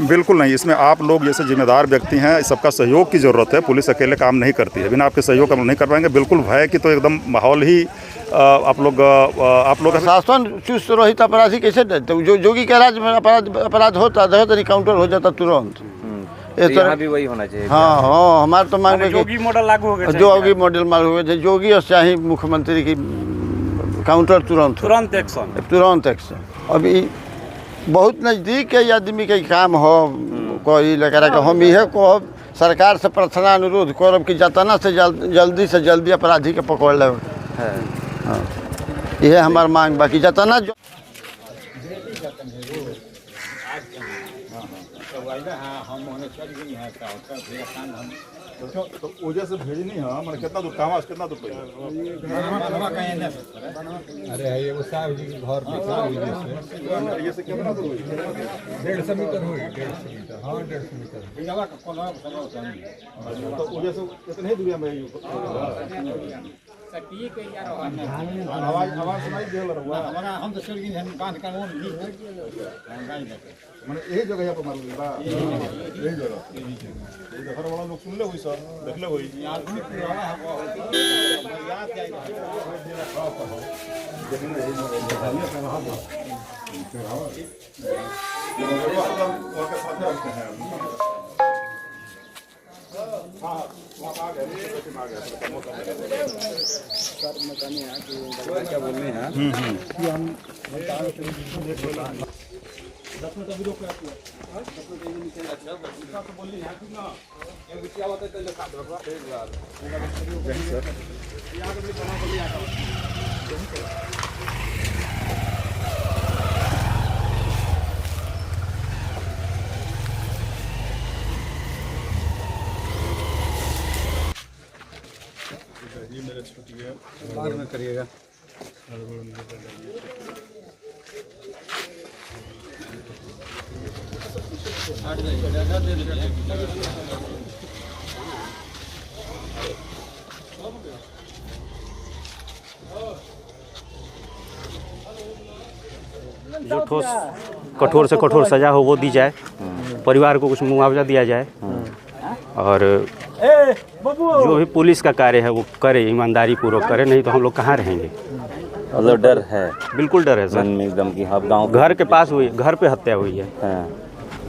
बिल्कुल नहीं। इसमें आप लोग जैसे जिम्मेदार व्यक्ति हैं, सबका सहयोग की जरूरत है। पुलिस अकेले काम नहीं करती है, बिना आपके सहयोग हम नहीं कर पाएंगे। बिल्कुल भय की तो एकदम माहौल ही आप लोग प्रशासन चुस्त रहित अपराधी कैसे डरते? जो जोगी के राज्य में अपराध होता है तो काउंटर हो जाता तुरंत। यहाँ भी वही होना चाहिए। हाँ हाँ, हमारे तो मांग जोगी मॉडल लागू हो गया, जोगी मॉडल लागू हो गया। जोगी और चाहे मुख्यमंत्री की काउंटर तुरंत एक्शन। अभी बहुत नज़दीक के आदमी के काम हो कोई लेकर के हम यह को सरकार से प्रार्थना अनुरोध करब कि जतना से जल्दी अपराधी के पकड़ ले। हाँ, यह हमार मांग। बाकी जतना तो वजह से भेजी नहीं है। मैंने कितना दूर काम कितना दूर पड़ी? अरे ये वो साहब जी के घर पे ये से कितना दूर? 150 मीटर हुई। 150 मीटर, हाँ 150 मीटर। तो वजह से कितने दूरिया में आवाज सुनाई दे रहा है। हम तो चल गए बांध का वो मैंने यही जगह पर मालूम बा, यही जगह ये घर वाला लोग सुन ले हुई सर, देख ले हुई क्या बोलने हैं कि हम ये मेरे छुट्टी है, बाद में करिएगा। जो ठोस कठोर से कठोर सजा हो वो दी जाए, परिवार को कुछ मुआवजा दिया जाए, और जो भी पुलिस का कार्य है वो करे, ईमानदारी पूर्वक करे, नहीं तो हम लोग कहाँ रहेंगे। मतलब डर है, बिल्कुल डर है सर। मन में एकदम कि हाँ गाँव घर के पास हुई, घर पे हत्या हुई है। हाँ।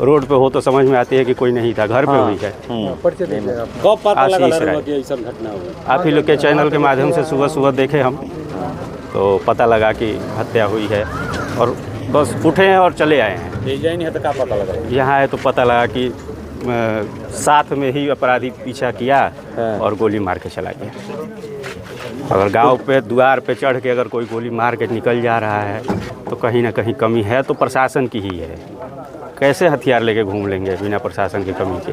रोड पे हो तो समझ में आती है कि कोई नहीं था, घर पे हुई है। कब पता लगा कि ऐसा घटना हुई? आप ही लोग के चैनल के माध्यम से सुबह सुबह देखे हम, तो पता लगा कि हत्या हुई है, और बस उठे हैं और चले आए हैं। नहीं है तो क्या पता लगा? यहाँ है तो पता लगा कि साथ में ही अपराधी पीछा किया और गोली मार के चला गया। अगर गांव पे द्वार पे चढ़ के अगर कोई गोली मार के निकल जा रहा है तो कहीं ना कहीं कमी है, तो प्रशासन की ही है। कैसे हथियार लेके घूम लेंगे बिना प्रशासन की कमी के?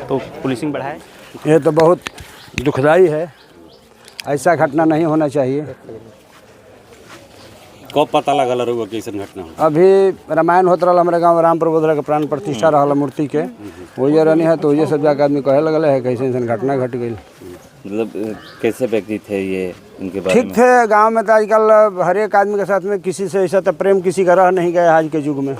तो पुलिसिंग बढ़ाए। ये तो बहुत दुखदाई है, ऐसा घटना नहीं होना चाहिए। कब पता लगा रहा कैसे घटना? अभी रामायण होता रहा हमारे गाँव, राम प्रबोधरा के प्राण प्रतिष्ठा रहा मूर्ति के, वो ये रहनी है, तो ये सब जाकर आदमी कहे लगल है कैसे ऐसा घटना घट गई। मतलब कैसे व्यक्ति थे ये, उनके बारे में? ठीक थे। गांव में तो आजकल हर एक आदमी के साथ में किसी से ऐसा तो प्रेम किसी का रह नहीं गया आज के युग में।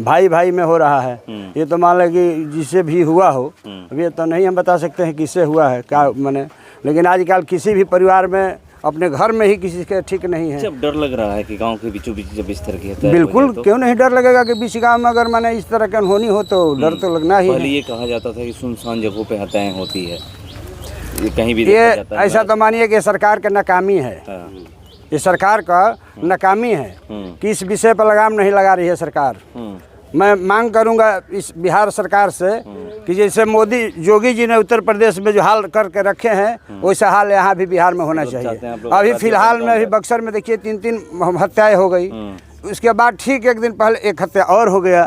भाई भाई में हो रहा है। ये तो मान लें कि जिससे भी हुआ हो, अभी तो नहीं हम बता सकते हैं किससे हुआ है क्या मैंने, लेकिन आजकल किसी भी परिवार में अपने घर में ही किसी के ठीक नहीं है। जब डर लग रहा है कि गांव के बीचों बीच जब इस तरह की हत्या बिल्कुल, क्यों नहीं डर लगेगा कि बीच गांव में अगर मैंने इस तरह की अनहोनी हो तो डर तो लगना ही है। पहले ये कहा जाता था कि सुनसान जगहों पे हत्याएं होती है, ये कहीं भी ये देखा जाता है। ऐसा तो मानिए कि सरकार का नाकामी है। ये सरकार का नाकामी है कि इस विषय पर लगाम नहीं लगा रही है सरकार। मैं मांग करूंगा इस बिहार सरकार से कि जैसे मोदी योगी जी ने उत्तर प्रदेश में जो हाल करके रखे हैं वैसा हाल यहाँ भी बिहार में होना चाहिए। अभी फिलहाल में अभी बक्सर में देखिए 3 हत्याएं हो गई, उसके बाद ठीक एक दिन पहले एक हत्या और हो गया।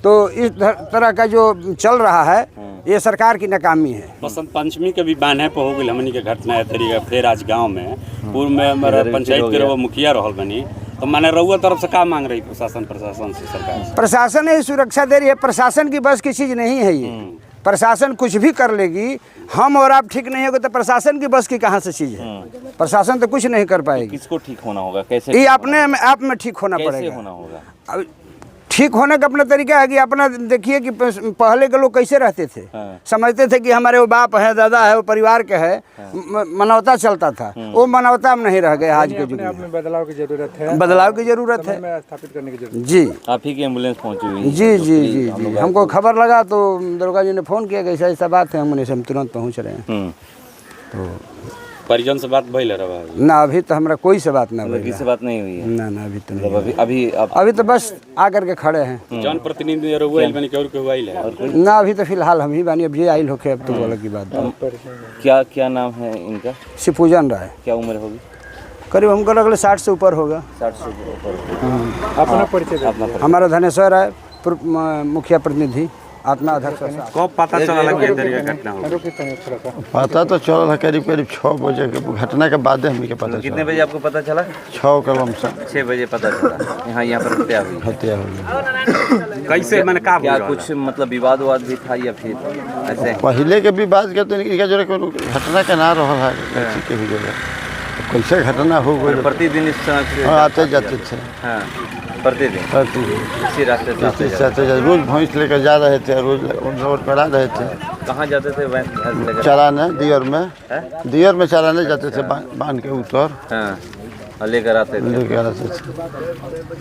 तो इस तरह का जो चल रहा है ये सरकार की नाकामी है। बसंत पंचमी के भी बान्हे पे हो गई हमनी के घटना है तरीका। फिर आज गांव में पूर्व में हमारा पंचायत के वो मुखिया रहल बनी, तो मैंने रउआ तरफ से क्या मांग रही प्रशासन से सरकार? प्रशासन ही सुरक्षा दे रही है, प्रशासन की बस की चीज़ नहीं है ये। प्रशासन कुछ भी कर लेगी, हम और आप ठीक नहीं होगा तो प्रशासन की बस की कहाँ से चीज़ है? प्रशासन तो कुछ नहीं कर पाएगी। किसको ठीक होना होगा, कैसे ये अपने आप में ठीक होना कैसे पड़ेगा। होना होगा? अब ठीक होने का अपना तरीका है कि अपना देखिए कि पहले के लोग कैसे रहते थे। समझते थे कि हमारे वो बाप है, दादा है, वो परिवार के है, मानवता चलता था। वो मानवता में नहीं रह गए आज के युग में। बदलाव की जरूरत है, बदलाव की जरूरत है स्थापित करने की जरूरत जी। आप ही की एम्बुलेंस पहुंची हुई है? जी जी जी जी, हमको खबर लगा तो दुर्गा जी ने फ़ोन किया कि ऐसा बात है, हम तुरंत पहुँच रहे हैं। तो परिजन से बात भइल रहा ना, अभी तो हमारा कोई से बात ना भइल किसी से बात नहीं हुई है? ना अभी तो नहीं। मतलब अभी तो बस आकर के खड़े हैं। जन प्रतिनिधि रउआ आइल बनी, और हुआ है ना, अभी तो फिलहाल हम ही बानी, अभी आइल होके अब तो बोला की बात। क्या नाम है इनका? शिवपूजन राय। क्या उम्र होगी? करीब हमको लगल 60 से ऊपर होगा। 60 से ऊपर। अपना परिचय हमारा धनेश्वर राय, मुखिया प्रतिनिधि, आत्मा अध्यक्ष। कब पता चला कि अंदर ये घटना हो? पता तो चल करीब 6 बजे के घटना के बाद हमें पता कितने बजे आपको पता चला? 6 के लमसम 6 बजे पता चला। यहाँ पर हत्या हुई। हत्या हो गई। कैसे मैंने कहा क्या कुछ मतलब विवाद भी था या फिर ऐसे? पहले के विवाद के तो इनका जो घटना के ना रहा है, किसी के भी जगह कैसे घटना हो गई। प्रतिदिन इस आते जाते थे। हाँ, प्रतिदिन इसी रास्ते से आते जाते रोज भैंस लेकर जा रहे थे, रोज रोड पर आ रहे थे। कहाँ जाते थे भैंस लेकर? चराने दियर में चराने जाते थे, बांध के उतर। हाँ, और लेकर आते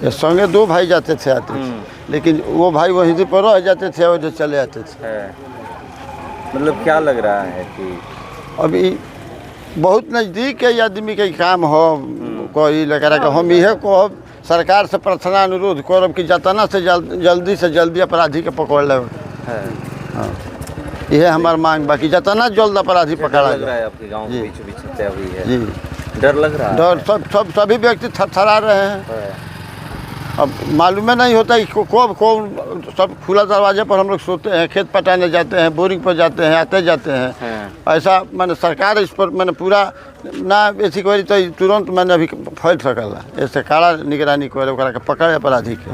थे। संगे 2 भाई जाते थे आते थे, लेकिन वो भाई वहीं पर रह जाते थे और चले आते थे। मतलब क्या लग रहा है कि अभी बहुत नज़दीक के आदमी के काम हो, कोई लेकर के हम यह को सरकार से प्रार्थना अनुरोध करब कि जतना से जल्दी से जल्दी अपराधी के पकड़ ले। हाँ, यह हमार मांग बाकी जतना जल्द अपराधी पकड़ा लग रहा है आपके गांव के बीच बीच हत्या हुई है जी। डर लग रहा है? डर सभी व्यक्ति थरथरा रहे हैं। अब मालूम नहीं होता कि कौन सब खुला दरवाजे पर हम लोग सोते हैं, खेत पटाने जाते हैं, बोरिंग पर जाते हैं, आते जाते हैं। ऐसा मैंने सरकार इस पर मैंने पूरा ना ऐसी कोई तो तुरंत मैंने अभी फैल सकल ऐसे कड़ा निगरानी करे पकड़े अपराधी के।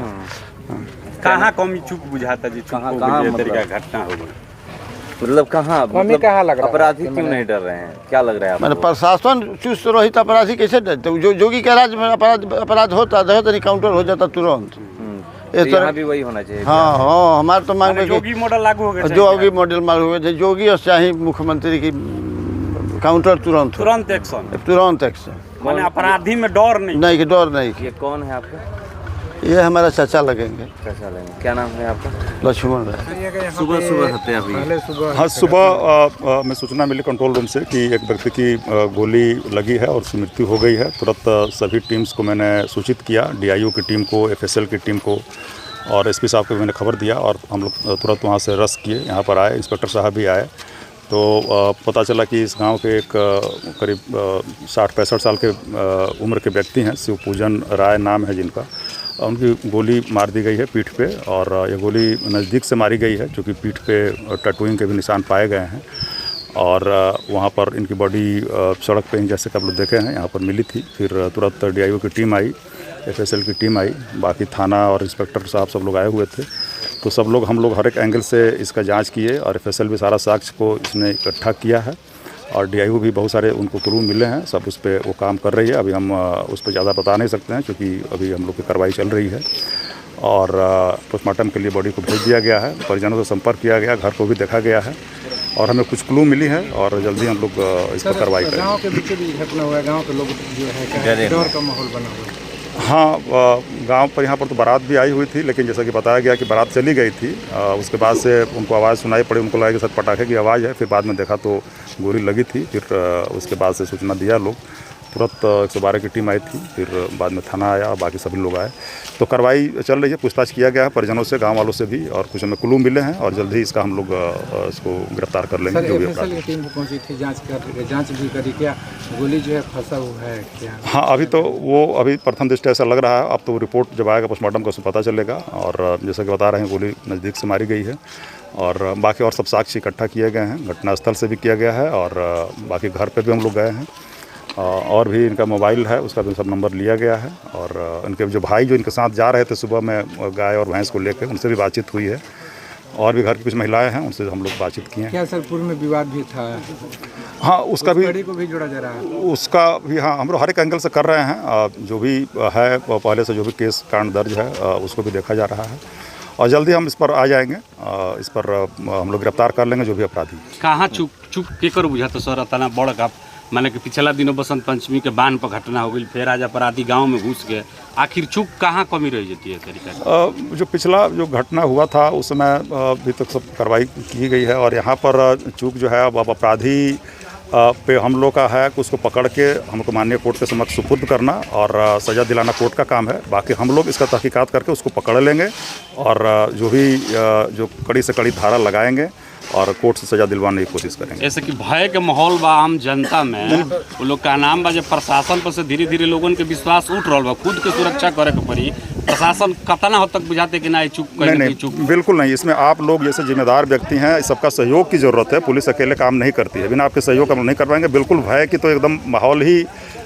कहाँ कमी चूक बुझाता जी? कहाँ तरीका घटना हो गई? मतलब कहाँ अपराधी क्यों नहीं डर रहे हैं? क्या लग रहा है मैंने प्रशासन चुस्त रही तो अपराधी कैसे डरते? जो जोगी के राज्य में अपराध होता है तो इनकाउंटर हो जाता तुरंत। इस तरह भी वही होना चाहिए। हाँ, हमारे तो मांग जोगी मॉडल लागू हो गया। जोगी मॉडल लागू हो गया। जोगी और चाहे मुख्यमंत्री की काउंटर तुरंत एक्शन। माने अपराधी में डर नहीं कि डर नहीं। ये कौन है आपका? ये हमारा चाचा लगेंगे। क्या नाम है आपका? लक्ष्मण राय। सुबह हत्या हुई? हाँ, सुबह में सूचना मिली कंट्रोल रूम से कि एक व्यक्ति की गोली लगी है और उसकी मृत्यु हो गई है। तुरंत सभी टीम्स को मैंने सूचित किया, DIO की टीम को, FSL की टीम को और SP साहब को मैंने खबर दिया और हम लोग तुरंत वहाँ से रश किए, यहाँ पर आए। इंस्पेक्टर साहब भी आए तो पता चला कि इस गांव के एक करीब 60-65 साल के उम्र के व्यक्ति हैं, शिवपूजन राय नाम है जिनका। उनकी गोली मार दी गई है पीठ पे और ये गोली नज़दीक से मारी गई है, जो कि पीठ पे टैटूइंग के भी निशान पाए गए हैं। और वहाँ पर इनकी बॉडी सड़क पे जैसे कि आप लोग देखे हैं यहाँ पर मिली थी। फिर तुरंत DIO की टीम आई, FSL की टीम आई, बाकी थाना और इंस्पेक्टर साहब सब लोग आए हुए थे। तो सब लोग हम लोग हर एक एंगल से इसका जांच किए और FSL भी सारा साक्ष्य को इसने इकट्ठा किया है और DIO भी बहुत सारे उनको क्लू मिले हैं, सब उस पर वो काम कर रही है। अभी हम उस पर ज़्यादा बता नहीं सकते हैं क्योंकि अभी हम लोग की कार्रवाई चल रही है। और पोस्टमार्टम के लिए बॉडी को भेज दिया गया है, परिजनों से संपर्क किया गया, घर को भी देखा गया है और हमें कुछ क्लू मिली है और जल्दी हम लोग इस पर कार्रवाई करेंगे। गाँव के बीच घटना हुआ है, गाँव के लोग जो है डर का माहौल बना हुआ है। हाँ, गांव पर यहाँ पर तो बारात भी आई हुई थी, लेकिन जैसा कि बताया गया कि बारात चली गई थी। उसके बाद से उनको आवाज़ सुनाई पड़ी, उनको लगा कि सर पटाखे की आवाज़ है। फिर बाद में देखा तो गोली लगी थी। फिर उसके बाद से सूचना दिया लोग, तुरंत 112 की टीम आई थी। फिर बाद में थाना आया, बाकी सभी लोग आए। तो कार्रवाई चल रही है, पूछताछ किया गया है परिजनों से, गाँव वालों से भी, और कुछ हमें क्लू मिले हैं और जल्द ही इसका हम लोग इसको गिरफ्तार कर लेंगे। जो भी अपराधी टीम पहुंची थी, जांच भी करी, क्या गोली जो है फंसा हुआ है क्या? हाँ, अभी तो वो अभी प्रथम दृष्टया ऐसा लग रहा है। अब तो रिपोर्ट जब आएगा पोस्टमार्टम का उसमें पता चलेगा। और जैसा कि बता रहे हैं गोली नज़दीक से मारी गई है और बाकी और सब साक्ष्य इकट्ठा किए गए हैं, घटनास्थल से भी किया गया है और बाकी घर पे भी हम लोग गए हैं और भी इनका मोबाइल है, उसका भी सब नंबर लिया गया है। और इनके जो भाई जो इनके साथ जा रहे थे सुबह में गाय और भैंस को लेकर, उनसे भी बातचीत हुई है। और भी घर की कुछ महिलाएं हैं, उनसे हम लोग बातचीत किए हैं। क्या सर पूर्व में विवाद भी था? हाँ, उसका भी कड़ी को भी जोड़ा जा रहा है। उसका भी, हाँ, हम लोग हर एक एंगल से कर रहे हैं। जो भी है पहले से जो भी केस कांड दर्ज है उसको भी देखा जा रहा है और जल्दी हम इस पर आ जाएंगे। इस पर हम लोग गिरफ्तार कर लेंगे जो भी अपराधी। कहाँ चुप के कर बुझाता सर इतना बड़ का, माने कि पिछला दिनों बसंत पंचमी के बांध पर घटना हो गई, फिर आज अपराधी गांव में घुस गए, आखिर चुप कहाँ कमी रह जाती है तरीका? जो पिछला जो घटना हुआ था उस समय अभी तक सब कार्रवाई की गई है और यहाँ पर चूक जो है अब अपराधी पे हम लोग का है कि उसको पकड़ के हमको माननीय कोर्ट के समक्ष सुपुर्द करना और सज़ा दिलाना कोर्ट का काम है। बाकी हम लोग इसका तहकीकात करके उसको पकड़ लेंगे और जो भी जो कड़ी से कड़ी धारा लगाएंगे और कोर्ट से सजा दिलवाने की कोशिश करेंगे। ऐसे कि भय के माहौल बा आम जनता में, वो लोग का नाम बा जब प्रशासन पर से धीरे धीरे लोगन के विश्वास उठ रहा बा, खुद के सुरक्षा करे के पड़ी। प्रशासन कितना हद तक बुझाते कि ना चुप नहीं, चुप? बिल्कुल नहीं। इसमें आप लोग जैसे जिम्मेदार व्यक्ति हैं, सबका सहयोग की ज़रूरत है। पुलिस अकेले काम नहीं करती है, बिना आपके सहयोग हम नहीं कर पाएंगे। बिल्कुल भय की तो एकदम माहौल ही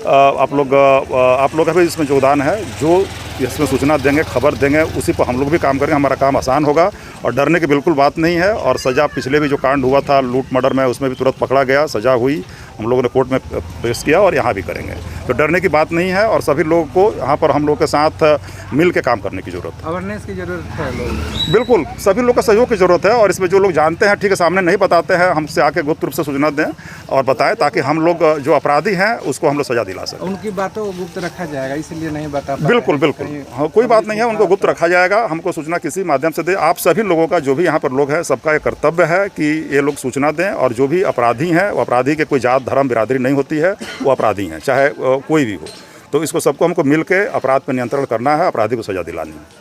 आप लोग का भी इसमें योगदान है। जो इसमें सूचना देंगे, खबर देंगे, उसी पर हम लोग भी काम करेंगे। हमारा काम आसान होगा और डरने की बिल्कुल बात नहीं है। और सज़ा पिछले भी जो कांड हुआ था लूट मर्डर में, उसमें भी तुरंत पकड़ा गया, सज़ा हुई, हम लोगों ने कोर्ट में पेश किया और यहाँ भी करेंगे। तो डरने की बात नहीं है और सभी लोगों को यहाँ पर हम लोग के साथ मिल के काम करने की ज़रूरत है। अवेयरनेस की ज़रूरत है लोग, बिल्कुल सभी लोग का सहयोग की ज़रूरत है। और इसमें जो लोग जानते हैं ठीक है, सामने नहीं बताते हैं, हमसे आके गुप्त रूप से सूचना दें और बताएं ताकि हम लोग जो अपराधी हैं उसको हम लोग सज़ा दिला सकें। उनकी बातों को गुप्त रखा जाएगा, इसलिए नहीं बता पा बिल्कुल बिल्कुल, हाँ, कोई बात नहीं है, उनको गुप्त रखा जाएगा। हमको सूचना किसी माध्यम से दे। आप सभी लोगों का, जो भी यहाँ पर लोग हैं, सबका एक कर्तव्य है कि ये लोग सूचना दें और जो भी अपराधी हैं, वो अपराधी के कोई जात धर्म बिरादरी नहीं होती है, वो अपराधी हैं, चाहे कोई भी हो। तो इसको सबको हमको मिल के अपराध पर नियंत्रण करना है, अपराधी को सजा दिलानी है।